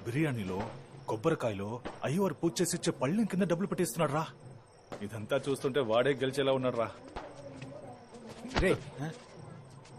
బిర్యానీలో కొబ్బరికాయలో అయ్యవారు పూజ చేసి ఇచ్చే పళ్ళెం కింద డబ్బులు పెట్టిస్తున్నాడు రా. ఇదంతా చూస్తుంటే వాడే గెలిచేలా ఉన్నాడు రా. రే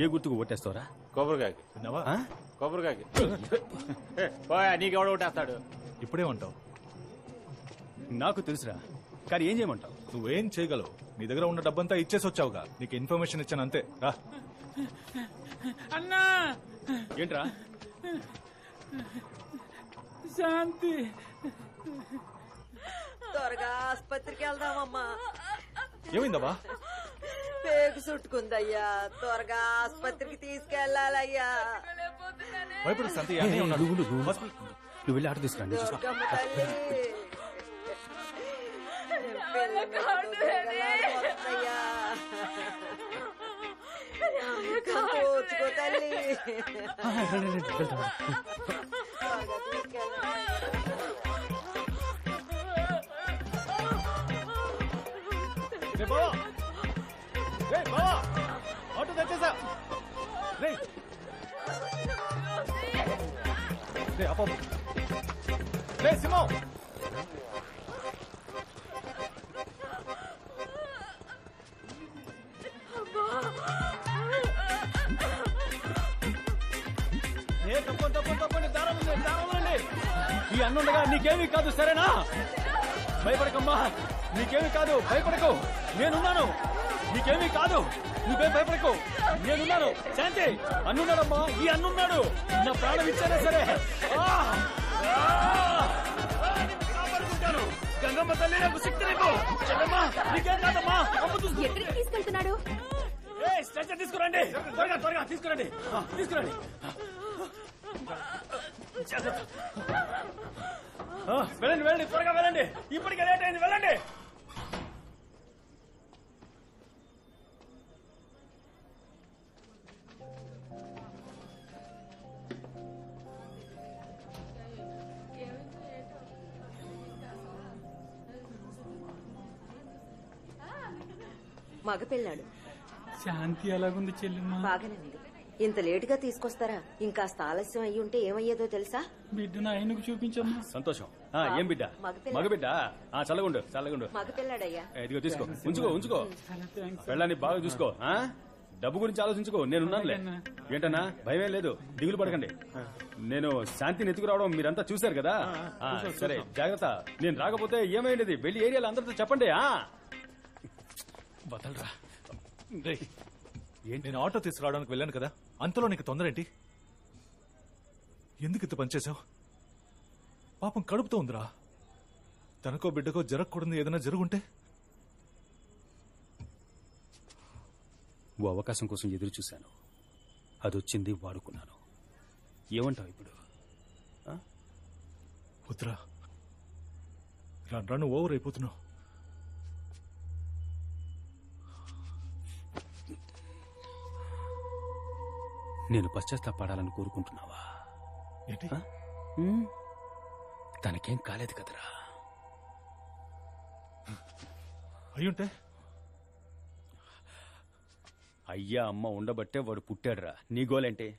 ఏ గుర్తుకు ఓటేస్తావురా? కొబ్బరికాయకి. విన్నావా? కొబ్బరికాయకి నీకెవడ ఓటేస్తాడు? ఇప్పుడేమంటావు? నాకు తెలుసురా, కానీ ఏం చేయమంటావు? నువ్వేం చేయగలవు? నీ దగ్గర ఉన్న డబ్బంతా ఇచ్చేసి వచ్చావుగా. నీకు ఇన్ఫర్మేషన్ ఇచ్చాను అంతే. రా. అన్నా ఏంట్రా? శాంతి త్వరగా ఆసుపత్రికి వెళ్దామమ్మా. ఏమైందమ్మా? పేగు చుట్టుకుందయ్యా, త్వరగా ఆసుపత్రికి తీసుకెళ్లాలయ్యా. భయపడు సంతి, అన్నయ్య ఉన్నాడు. నువ్వు వెళ్ళి ఆట తీసుకురండి. దుర్గమ్మ తల్లి, పిల్ల మీద వస్తయ్యా. కూర్చుకో తల్లి. త్వరగా తీసుకెళ్ళండి. ఆటో తెచ్చేసా. సింహం, ఈ అన్నుండగా నీకేమీ కాదు, సరేనా? భయపడకమ్మా, నీకేమీ కాదు, భయపడకు, నేనున్నాను. నీకేమీ కాదు, నువ్వేం భయపడకు, నేనున్నాను. శాంతి, అన్నున్నాడమ్మా, ఈ అన్నున్నాడు. నా ప్రాణం ఇచ్చానే సరే. గంగమ్మ తల్లి నాకు శక్తినివ్వు. చెల్లమ్మా, నీకేం కాదమ్మా. ఎక్కడికి తీసుకెళ్తున్నాడు? స్ట్రెచర్ తీసుకురండి, త్వరగా త్వరగా తీసుకురండి, తీసుకురండి. వెళ్ళండి వెళ్ళండి, త్వరగా వెళ్ళండి, ఇప్పటికే లేట్ అయింది, వెళ్ళండి. మగపిల్లాడు. శాంతి ఎలాగుంది చెల్లెమ్మా? బాగానే ఉంది. ఇంత లేటుగా తీసుకొస్తారా? ఇంకాస్త ఆలస్యం అయ్యి ఉంటే ఏమయ్యేదో తెలుసా? బిడ్డను ఆయనకు చూపించమ్మా. సంతోషం. ఏం బిడ్డ? మగబిడ్డ. చల్లగుండు చల్లగుండు. మగపిల్లాడయ్యా. ఇదిగో తీసుకో, ఉంచుకో ఉంచుకో. వెళ్ళాన్ని బాగా చూసుకో. డబ్బు గురించి ఆలోచించుకో, నేనున్నానులే. ఏంటన్నా, భయమే లేదు, దిగులు పడకండి. నేను శాంతిని ఎత్తుకురావడం మీరంతా చూశారు కదా. సరే, జాగ్రత్త. నేను రాకపోతే ఏమైంది? వెళ్ళి ఏరియాలో అందరితో చెప్పండి. వదలరా. నేను ఆటో తీసుకురావడానికి వెళ్ళాను కదా, అంతలో నీకు తొందర ఏంటి? ఎందుకు ఇంత పనిచేశావు? పాపం కడుపుతో ఉందిరా. తనకో బిడ్డకో జరగకూడదు ఏదైనా జరుగుంటే? ఓ అవకాశం కోసం ఎదురు చూశాను, అదొచ్చింది, వాడుకున్నాను. ఏమంటావు ఇప్పుడు? వద్దురా, రాను ఓవర్ అయిపోతున్నావు. నేను పశ్చాత్తాపడాలని కోరుకుంటున్నావా? ఏంటి? తనకేం కాలేదు కదరా. అయ్యుంటే? అయ్యా అమ్మ ఉండబట్టే వాడు పుట్టాడురా. నీ గోలేంటి?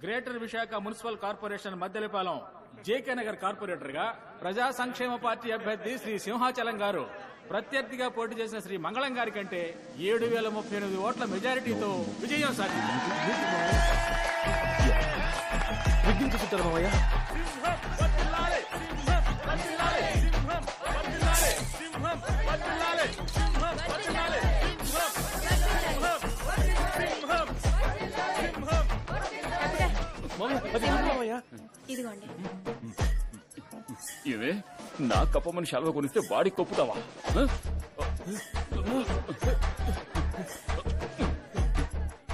Greater Visakha municipal corporation Maddelapalem JK Nagar corporator గా ప్రజా సంక్షేమ పార్టీ అభ్యర్థి శ్రీ సింహాచలం గారు ప్రత్యర్థిగా పోటీ చేసిన శ్రీ మంగళం గారి కంటే 7,038 ఓట్ల మెజారిటీతో విజయం సాధించారు. ఇదిగోండి. ఇవే నా కప్పమని శాలువ కొనిస్తే వాడికి కొప్పుతావా?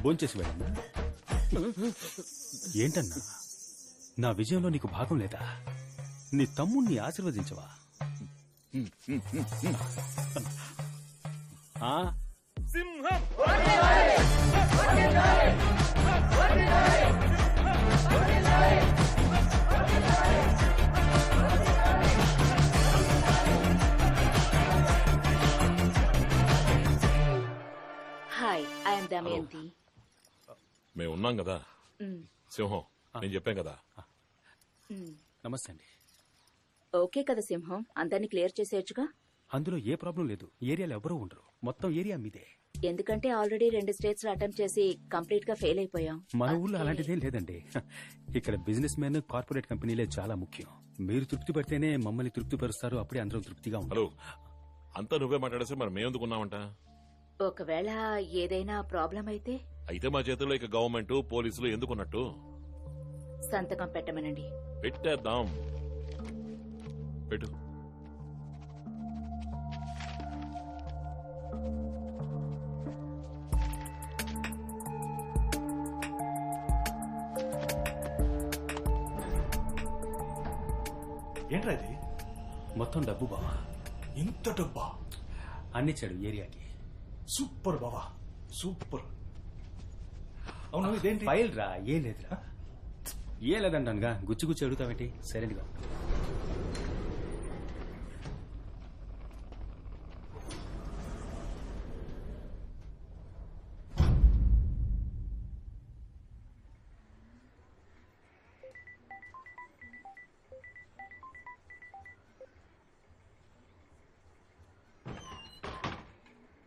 భోంచేసి వెళ్ళన్నా. ఏంటన్నా, నా విజయంలో నీకు భాగం లేదా? నీ తమ్ముణ్ణి ఆశీర్వదించవా? సింహం హాయ్ ఐఎమ్ దమయంతి. మేము ఉన్నాం కదా సింహం, నేను చెప్పాం కదా. నమస్తే అండి. ఓకే కదా సింహం, అందరినీ క్లియర్ చేసేయచ్చుగా. అందులో ఏ ప్రాబ్లం లేదు. ఏరియాలో ఎవరూ ఉండరు. మొత్తం ఏరియా మీదే. ఎందుకంటే ఆల్రెడీ 2 స్టేట్స్ లో అటెంప్ట్ చేసి కంప్లీట్ గా ఫెయిల్ అయిపోయాం. మన ఊళ్ళో అలాంటిదేం లేదండి. ఇక్కడ బిజినెస్ మెన్, కార్పొరేట్ కంపెనీలే చాలా ముఖ్యం. మీరు తృప్తి పడితేనే మమ్మల్ని తృప్తి పరుస్తారు. అప్పుడే అందరం తృప్తిగా హలో, ఉంటారు. అంతా నువ్వే మాట్లాడేస్తే మరి మేమెందుకున్నామంట? ఒకవేళ ఏదైనా ప్రాబ్లం అయితే అయితే మా చేతుల్లో ఇక గవర్నమెంట్, పోలీసులు ఎందుకున్నట్టు? సంతకం పెట్టమనండి. పెట్టేద్దాం. పెట్టు. ఏంట్రా ఇది? మొత్తం డబ్బు బావా. ఇంత డబ్బా? అన్నిచ్చాడు ఏరియాకి. సూపర్ బావా, సూపర్. అవును, ఇదేంటి? ఫైల్ రా. ఏం లేదురా. ఏం లేదంటానుగా. గుచ్చి గుచ్చి అడుగుతావేంటి? సరేగా.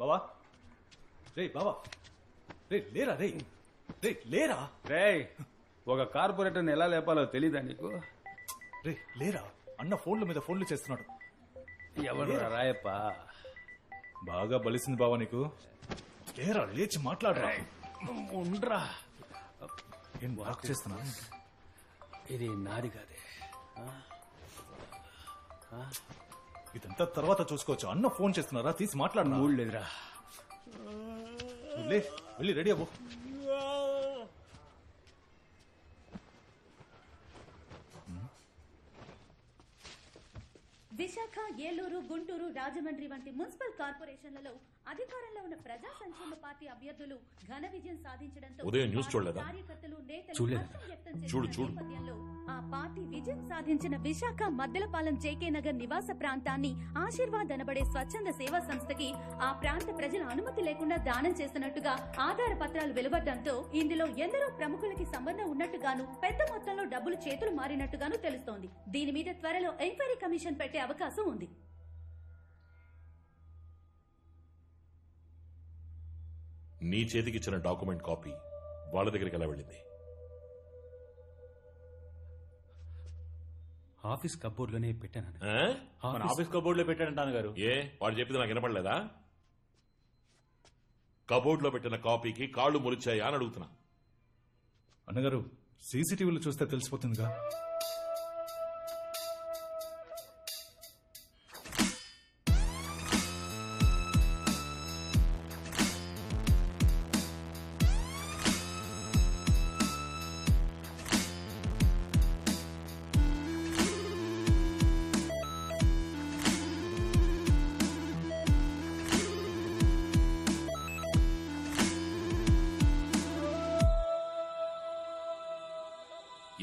బావా, రే బావా, రే లేరా, రే రే లేరా, రేయ్, ఒక కార్పొరేటర్ని ఎలా లేపాలో తెలీదా నీకు? రే లేరా. అన్న ఫోన్ల మీద ఫోన్లు చేస్తున్నాడు. ఎవరు రాయప్ప? బాగా బలిసింది బావా నీకు. లేరా, లేచి మాట్లాడరా. ఉండ్రా. ఏం వాక్ చేస్తున్నా? ఇది నాది కాదే. ఇదంతా తర్వాత చూసుకోవచ్చు. అన్న ఫోన్ చేస్తున్నారా, తీసి మాట్లాడరా. మూడు లేదురా. లే, వెళ్ళి రెడీ అవ్వు. విశాఖ, ఏలూరు, గుంటూరు, రాజమండ్రి వంటి మున్సిపల్ కార్పొరేషన్లలో అధికారంలో ఉన్న ప్రజా సంక్షేమ పార్టీ అభ్యర్థులు ఘన విజయం సాధించడంతో ఉదయం న్యూస్ చూడలేదా? కార్యకర్తలు, నేతలు చూడలేదు. హర్షం వ్యక్తం చేసిన చూడు. నేపథ్యంలో ఆ పార్టీ విజయం సాధించిన విశాఖ మద్దెలపాలెం జేకే నగర్ నివాస ప్రాంతాన్ని ఆశీర్వాద్ అనబడే స్వచ్ఛంద సేవా సంస్థకి ఆ ప్రాంత ప్రజల అనుమతి లేకుండా దానం చేస్తున్నట్టుగా ఆధార పత్రాలు వెలువడ్డంతో ఇందులో ఎందరో ప్రముఖులకి సంబంధం ఉన్నట్టుగాను, పెద్ద మొత్తంలో డబ్బులు చేతులు మారినట్టుగాను తెలుస్తోంది. దీని మీద త్వరలో ఎంక్వైరీ కమిషన్ పెట్టే అవకాశం ఉంది. నీ చేతికి ఇచ్చిన డాక్యుమెంట్ కాపీ వాళ్ళ దగ్గరికి ఎలా వెళ్ళింది? ఆఫీస్ కబోర్డ్ లోనే పెట్టాను. ఆ? మన ఆఫీస్ కబోర్డ్ లో పెట్టాడంటాను గారు. ఏ, వాడు చెప్పింది నాకు వినపడలేదా? కబోర్డ్ లో పెట్టిన కాపీకి కాళ్ళు మురిచాయా అని అడుగుతున్నా. అన్నగారు, సీసీటీవీలో చూస్తే తెలిసిపోతుందిగా.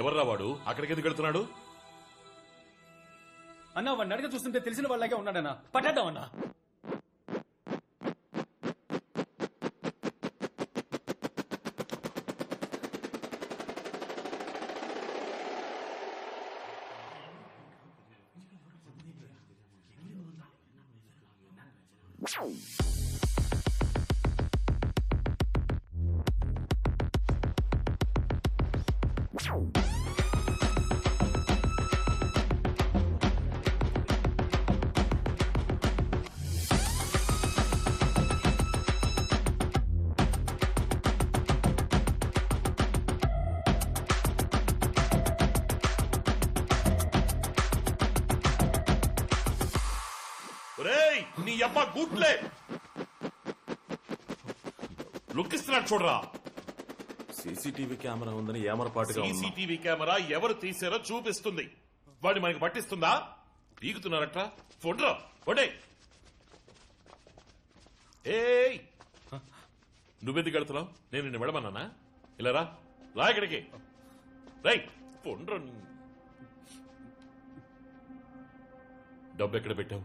ఎవర్రా వాడు? అక్కడికి ఎందుకు వెళ్తున్నాడు? అన్నా, వాడిని అడిగి చూస్తుంటే తెలిసిన వాళ్ళకే ఉన్నాడన్నా. పట్టేద్దామన్నా. రేయ్, నీ అబ్బా గుట్లే లుక్కిస్తున్నాడు చూడరా. సీసీటీవీ కెమెరా ఉందని ఏమరపాటుగా ఉన్నా. సీసీటీవీ కెమెరా ఎవరు తీసారో చూపిస్తుంది. వాడిని మనకి పట్టిస్తుందా? పీకుతున్నారట. ఫోన్రా, ఫోనే. ఏయ్, నువ్వెందుకు వెళ్తున్నావు? నేను నిన్ను వెళ్ళమన్నానా? ఇలా రా, రా ఇక్కడికి. రై పొండ్ర. డబ్బు ఎక్కడ పెట్టావు?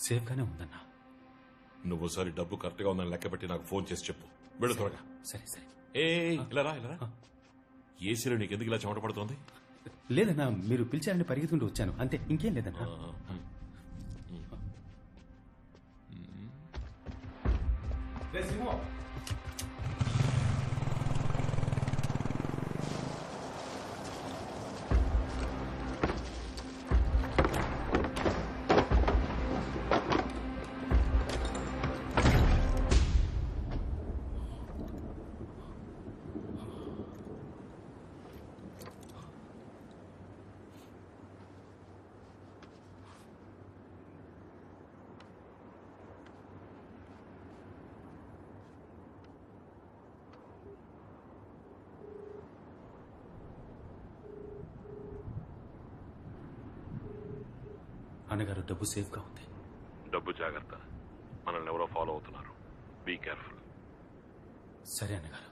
సేఫ్ గానే ఉందన్నా. నువ్వు ఒకసారి డబ్బు కరెక్ట్ గా ఉందని లెక్క పెట్టి నాకు ఫోన్ చేసి చెప్పు. వెళ్ళు త్వరగా. సరే సరే. ఏ ఇలా రా, ఇలా రా. ఏసీలో నీకు ఎందుకు ఇలా చెమట పడుతుంది? లేదన్నా, మీరు పిలిచారని పరిగెత్తుకుంటూ వచ్చాను అంతే, ఇంకేం లేదన్నా. అన్నగారు, డబ్బు సేఫ్ గా ఉంది. డబ్బు జాగ్రత్త. మనల్ని ఎవరో ఫాలో అవుతున్నారు. Be careful. సరే అన్నగారు.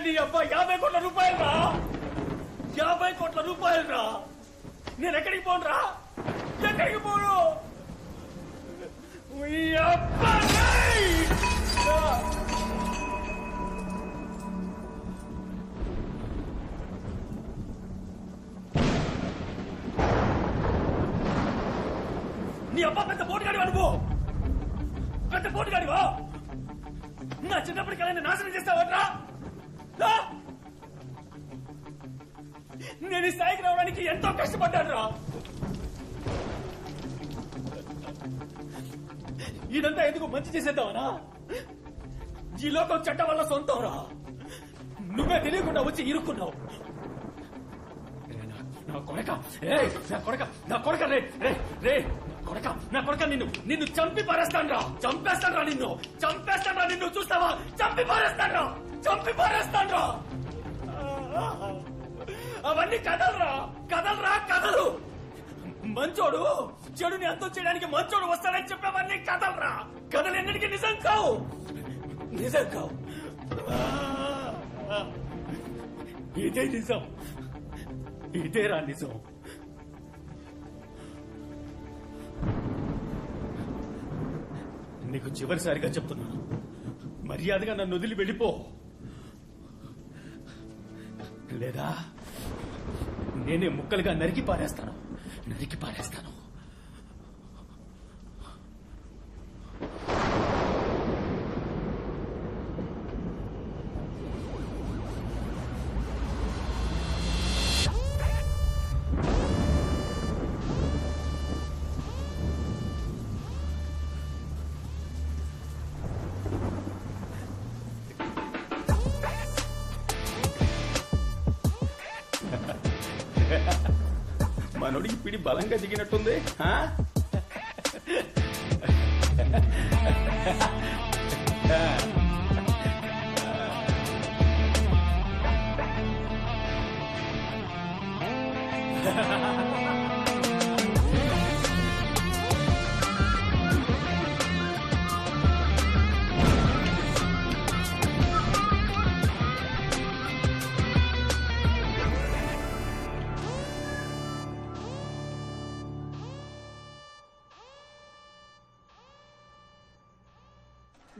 నీ అబ్బా 50 కోట్ల రూపాయలు రా, 50 కోట్ల రూపాయలు రా. నేను ఎక్కడికి పోను రా, ఎక్కడికి పోను. ఈ అబ్బా నీ అబ్బా పెద్ద పోటుగాడి అనుకో, పెద్ద పోటుగాడివా. నా చిన్నప్పటి కళ నాశనం చేస్తావట్రా. నేను ఈ స్థాయికి రావడానికి ఎంతో కష్టపడ్డాను రా. ఇదంతా ఎందుకు మంచి చేసేద్దామనా? ఈ లోకం చట్టం వల్ల సొంతం రా. నువ్వే తెలియకుండా వచ్చి ఇరుక్కున్నావు. నా కొడక, నా కొడక, నా కొడక, రే రే రే కొడక, నా కొడక, నిన్ను చంపి పారేస్తాను రా. చంపేస్తాను రా, నిన్ను చంపేస్తాను రా. నిన్ను చూస్తావా? చంపి పారేస్తాను రా, చంపి పారేస్తాను రా. అవన్నీ కథలురా, కథలురా, కథలు. మంచోడు చెడుని అంతం చేయడానికి మంచోడు వస్తాడని చెప్పేవన్నీ కథలురా. కథలు ఎన్నిటికీ నిజం కావు, నిజం కావు. ఇదే నిజం, ఇదేరా నిజం. నీకు చివరిసారిగా చెప్తున్నాను, మర్యాదగా నన్ను వదిలి వెళ్ళిపో. లేదా నేనే ముక్కలుగా నరికి పారేస్తాను, నరికి పారేస్తాను. మనోడికి పిడి బలంగా దిగినట్టుంది ఆ?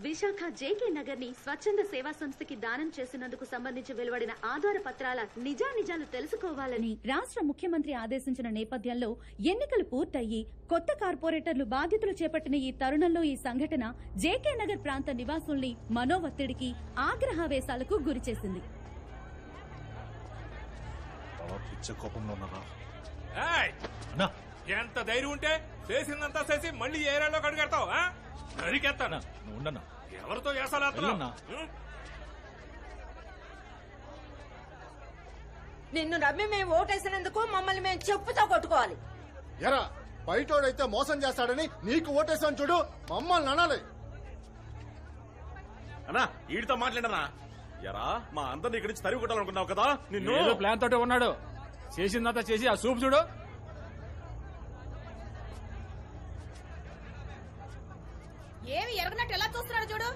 విశాఖ జేకే నగర్ ని స్వచ్ఛంద సేవా సంస్థకి దానం చేసినందుకు సంబంధించి వెలువడిన ఆధార పత్రాల నిజానిజాలు తెలుసుకోవాలని రాష్ట్ర ముఖ్యమంత్రి ఆదేశించిన నేపథ్యంలో ఎన్నికలు పూర్తయి కొత్త కార్పొరేటర్లు బాధ్యతలు చేపట్టిన ఈ తరుణంలో ఈ సంఘటన జేకే నగర్ ప్రాంత నివాసుల్ని మనోవత్తిడికి ఆగ్రహావేశాలకు గురిచేసింది. పిచ్చ కోపంలో ఉన్నారా? ఏయ్! అన్నా ఎంత ధైర్యం ఉంటే చేసిందంతా చేసి మళ్ళీ ఏరియాలో కడుగెడతావు నరికేస్తాను. నువ్వు ఉండన్నా. ఎవరితో చేస్తాను వెళ్ళన్నా. నిన్ను నమ్మి మేము ఓటేసినందుకు మమ్మల్ని మేము చెప్పుతో కొట్టుకోవాలి. ఎరా బయటోడైతే మోసం చేస్తాడని నీకు ఓటేసాను చూడు, మమ్మల్ని అనాలి. అన్నా వీడితో మాట్లాడనా? ఎరా మా అందరిని ఇక్కడి నుంచి తరిగి కొట్టాలనుకున్నావు కదా నిన్ను. ఏదో ప్లాన్ తోటి ఉన్నాడు. చేసిందంతా చేసి ఆ సూప్ చూడు. ఏమి ఎరగనట్టు ఎలా చూస్తున్నాడు చూడు.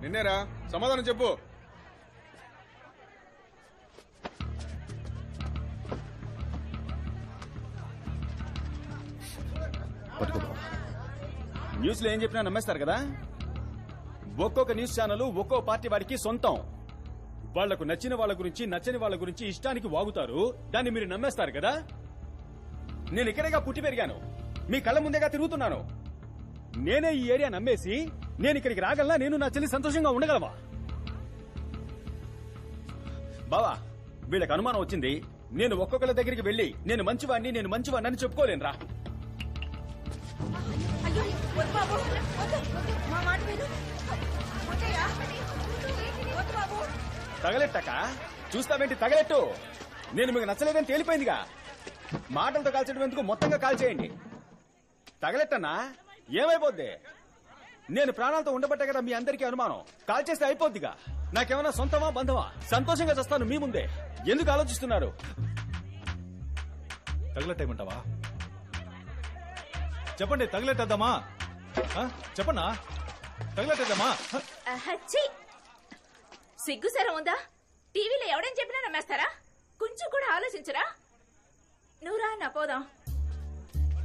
నిన్నేరా సమాధానం చెప్పు. న్యూస్ లో ఏం చెప్పినా నమ్మేస్తారు కదా. ఒక్కొక్క న్యూస్ ఛానల్ ఒక్కో పార్టీ వారికి సొంతం. వాళ్లకు నచ్చిన వాళ్ళ గురించి నచ్చని వాళ్ళ గురించి ఇష్టానికి వాగుతారు. దాన్ని మీరు నమ్మేస్తారు కదా. నేను ఇక్కడేగా పుట్టి పెరిగాను, మీ కళ్ళ ముందేగా తిరుగుతున్నాను. నేనే ఈ ఏరియా నమ్మేసి నేను ఇక్కడికి రాగలనా? నేను నా చెల్లి సంతోషంగా ఉండగలవా? బావా వీళ్ళకి అనుమానం వచ్చింది. నేను ఒక్కొక్కరి దగ్గరికి వెళ్లి నేను మంచివాడిని అని చెప్పుకోలేనురా. అయ్యో, వద్దు బాబు, వద్దు. మా మాట విను. వద్దయ్యా. వద్దు బాబు. తగలెట్టక చూస్తావేంటి? తగలెట్టు. నేను మీకు నచ్చలేదని తేలిపోయిందిగా. మాటలతో కాల్చడం ఎందుకు, మొత్తంగా కాల్చేయండి. తగలెట్టనా ఏమైపోద్ది? నేను ప్రాణాలతో ఉండబట్టే కదా మీ అందరికీ అనుమానం. కాల్చేస్తే అయిపోద్దిగా. నాకేమైనా సొంతమా బంధమా? సంతోషంగా చేస్తాను మీ ముందే. ఎందుకు ఆలోచిస్తున్నారు? తగలెట్టేయమంటావా? చెప్పండి, తగలెట్టేద్దామా? చెప్పన్నా, తగలెట్టేద్దామా? సిగ్గుసరం ఉందా? టీవీలో ఎవడని చెప్పినా నమ్మేస్తారా? కొంచెం కూడా ఆలోచించరా? నువ్వు రా నా పోదాం.